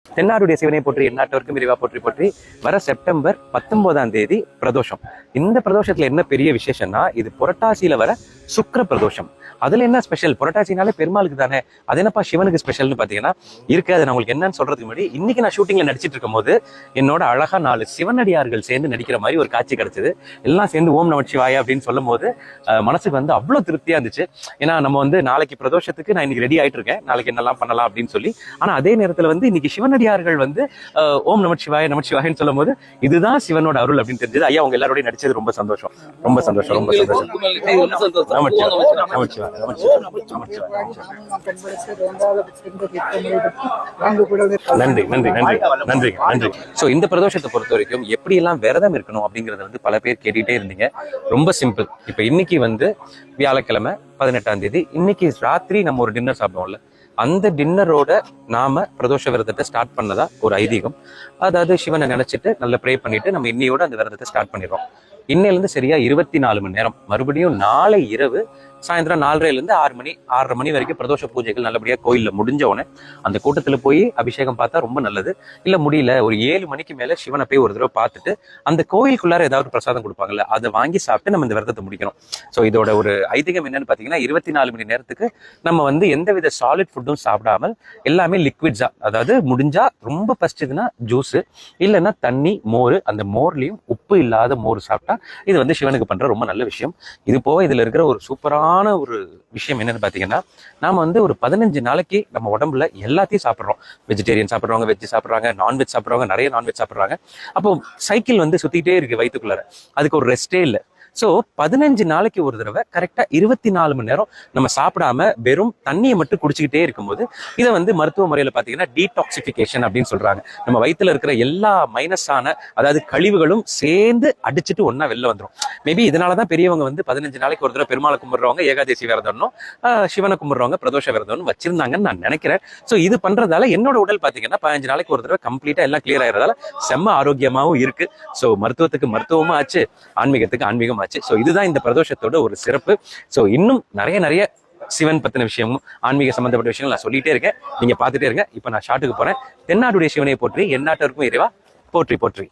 தென்னாடுடைய சிவனை போற்றி எந்நாட்டவருக்கும் விரிவா போற்றி போற்றி. வர செப்டம்பர் 19ஆம் தேதி பிரதோஷம். இந்த பிரதோஷத்துல என்ன பெரிய விசேஷம்னா, இது புரட்டாசியில வர சுக்கிர பிரதோஷம். அதுல என்ன ஸ்பெஷல்? புரட்டாசினாலே பெருமாளுக்கு தானே, அது என்னப்பா சிவனுக்கு ஸ்பெஷல்னு பாத்தீங்கன்னா இருக்கு. அது நான் உங்களுக்கு என்னன்னு சொல்றதுக்கு முன்னாடி, இன்னைக்கு நான் ஷூட்டிங்ல நடிச்சிட்டு இருக்கும் போது என்னோட அழகா 4 சிவனடியார்கள் சேர்ந்து நடிக்கிற மாதிரி ஒரு காட்சி கிடைச்சது. எல்லாம் சேர்ந்து ஓம் நமச்சிவாய அப்படின்னு சொல்லும் போது மனசுக்கு வந்து அவ்வளவு திருப்தியா இருந்துச்சு. ஏன்னா நம்ம வந்து நாளைக்கு பிரதோஷத்துக்கு நான் இன்னைக்கு ரெடி ஆயிட்டு இருக்கேன், நாளைக்கு என்னெல்லாம் பண்ணலாம் அப்படின்னு சொல்லி. ஆனா அதே நேரத்துல வந்து இன்னைக்கு சிவனடியார்கள் வந்து ஓம் நமச்சிவாய நமச்சிவாயன்னு சொல்லும் போது இதுதான் சிவனோட அருள் அப்படின்னு தெரிஞ்சது. ஐயா உங்க எல்லாரோடய நடிச்சது ரொம்ப சந்தோஷம், ரொம்ப சந்தோஷம், ரொம்ப சந்தோஷம். நமச்சிவாய நன்றி நன்றி நன்றி நன்றி நன்றி. சோ இந்த பிரதோஷத்தை பொறுத்த வரைக்கும் எப்படி எல்லாம் விரதம் இருக்கணும் அப்படிங்கறத வந்து பல பேர் கேட்டுட்டே இருந்தீங்க. ரொம்ப சிம்பிள். இப்ப இன்னைக்கு வந்து வியாழக்கிழமை 18ஆம் தேதி, இன்னைக்கு ராத்திரி நம்ம ஒரு டின்னர் சாப்பிடுவோம்ல, அந்த டின்னரோட நாம பிரதோஷ விரதத்தை ஸ்டார்ட் பண்ணதா ஒரு ஐதீகம். அதாவது சிவனை நினைச்சிட்டு நல்லா ப்ரே பண்ணிட்டு நம்ம இன்னையோட அந்த விரதத்தை ஸ்டார்ட் பண்ணிடுறோம். இன்னையிலிருந்து சரியா 24 மணி நேரம், மறுபடியும் நாளை இரவு சாயந்தரம் 4:30 6 6:30 மணி வரைக்கும் பிரதோஷ பூஜைகள் நல்லபடியா கோயில்ல முடிஞ்ச உடனே அந்த கூட்டத்துல போய் அபிஷேகம் பார்த்தா ரொம்ப நல்லது. இல்ல முடியல, ஒரு 7 மணிக்கு மேல சிவனை போய் ஒரு தடவை பார்த்துட்டு அந்த கோயிலுக்குள்ளார ஏதாவது பிரசாதம் கொடுப்பாங்கல்ல, அதை வாங்கி சாப்பிட்டு நம்ம இந்த விரதத்தை முடிக்கணும். ஸோ இதோட ஒரு ஐதீகம் என்னன்னு பாத்தீங்கன்னா, 24 மணி நேரத்துக்கு நம்ம வந்து எந்தவித சாலிட் ஃபுட்டும் சாப்பிடாமல் எல்லாமே லிக்விட்ஸா, அதாவது முடிஞ்சா ரொம்ப பசிச்சதுன்னா ஜூஸ், இல்லைன்னா தண்ணி, மோர், அந்த மோர்லயும் உப்பு இல்லாத மோர் சாப்பிட்டா இது வந்து சிவனுக்கு பண்ற ரொம்ப நல்ல விஷயம். இது போக இதுல இருக்கிற ஒரு சூப்பரான ஒரு விஷயம் என்னன்னு பாத்தீங்கன்னா, நாம வந்து ஒரு 15 நாளைக்கு நம்ம உடம்புல எல்லாத்தையும் சாப்பிட்றோம். வெஜிடேரியன் சாப்பிட்றவங்க வெஜ் சாப்பிட்றாங்க, நான்வெஜ் சாப்பிட்றவங்க நிறைய நான்வெஜ் சாப்பிட்றாங்க. அப்போ சைக்கிள் வந்து சுத்திக்கிட்டே இருக்கு வயிற்றுக்குள்ளார, அதுக்கு ஒரு ரெஸ்டே இல்லை. ஸோ 15 நாளைக்கு ஒரு தடவை கரெக்டா 24 மணி நேரம் நம்ம சாப்பிடாம வெறும் தண்ணியை மட்டும் குடிச்சுக்கிட்டே இருக்கும்போது இதை வந்து மருத்துவ முறையில பாத்தீங்கன்னா டீடாக்சிபிகேஷன் அப்படின்னு சொல்றாங்க. நம்ம வயிற்றுல இருக்கிற எல்லா மைனஸான, அதாவது கழிவுகளும் சேர்ந்து அடிச்சுட்டு ஒன்னா வெளில வந்துடும். மேபி இதனாலதான் பெரியவங்க வந்து 15 நாளைக்கு ஒரு தடவை பெருமாளை கும்பிடுறவங்க ஏகாதசி விரதம்னும் சிவனை கும்பிடுறவங்க பிரதோஷ விரதம்னு வச்சிருந்தாங்கன்னு நான் நினைக்கிறேன். ஸோ இது பண்றதால என்னோட உடல் பாத்தீங்கன்னா 15 நாளைக்கு ஒரு தடவை கம்ப்ளீட்டா எல்லாம் கிளியர் ஆகிறதால செம்ம ஆரோக்கியமாவும் இருக்கு. ஸோ மருத்துவத்துக்கு மருத்துவமும் ஆச்சு, ஆன்மீகத்துக்கு ஆன்மீகம். ஸோ இதுதான் இந்த பிரதோஷத்தோட ஒரு சிறப்பு. ஸோ இன்னும் நிறைய சிவன் பத்தின விஷயமும் ஆன்மீக சம்பந்தப்பட்ட விஷயங்கள் நான் சொல்லிட்டே இருக்கேன், நீங்க பார்த்துட்டே இருங்க. இப்போ நான் ஷாட்டுக்கு போறேன். தென்னாடுடைய சிவனை போற்றி எந்நாட்டவருக்கும் இறைவா போற்றி போற்றி.